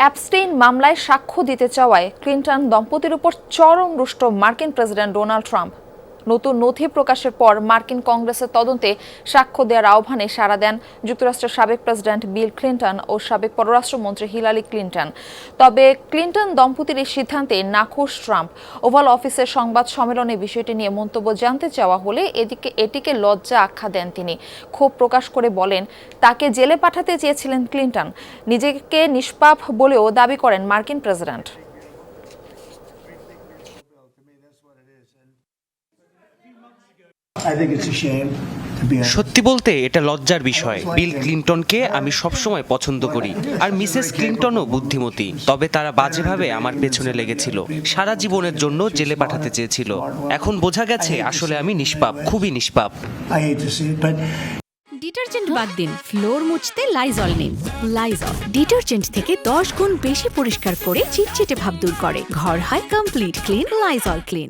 Epstein মামলায় সাক্ষ্য দিতে চাওয়ায় ক্লিন্টন দম্পতির উপর চরম রুষ্ট মার্কিন প্রেসিডেন্ট ডোনাল্ড ট্রাম্প। নতুন নথি প্রকাশের পর মার্কিন কংগ্রেসের তদন্তে সাক্ষ্য দেওয়ার আহ্বানে সাড়া দেন যুক্তরাষ্ট্রের সাবেক প্রেসিডেন্ট বিল ক্লিন্টন ও সাবেক পররাষ্ট্রমন্ত্রী হিলারি ক্লিন্টন। তবে ক্লিন্টন দম্পতির এই সিদ্ধান্তে নাখুশ ট্রাম্প। ওভাল অফিসের সংবাদ সম্মেলনে বিষয়টি নিয়ে মন্তব্য জানতে চাওয়া হলে এটিকে লজ্জা আখ্যা দেন তিনি। ক্ষোভ প্রকাশ করে বলেন, তাকে জেলে পাঠাতে চেয়েছিলেন ক্লিন্টন। নিজেকে নিষ্পাপ বলেও দাবি করেন মার্কিন প্রেসিডেন্ট। সত্যি বলতে এটা লজ্জার বিষয়। বিল ক্লিন্টনকে আমি সবসময় পছন্দ করি, আর মিসেস ক্লিন্টনও বুদ্ধিমতী। তবে তারা বাজেভাবে আমার পেছনে লেগেছিল, সারা জীবনের জন্য জেলে পাঠাতে চেয়েছিল। এখন বোঝা গেছে আসলে আমি নিষ্পাপ, খুবই নিষ্পাপ। ডিটারজেন্ট বাদ দিন, ফ্লোর মুছতে লাইজল নিন। লাইজল ডিটারজেন্ট থেকে 10 গুণ বেশি পরিষ্কার করে চিটচিটে ভাব দূর করে। ঘর হয় কমপ্লিট ক্লিন। Lysol clean.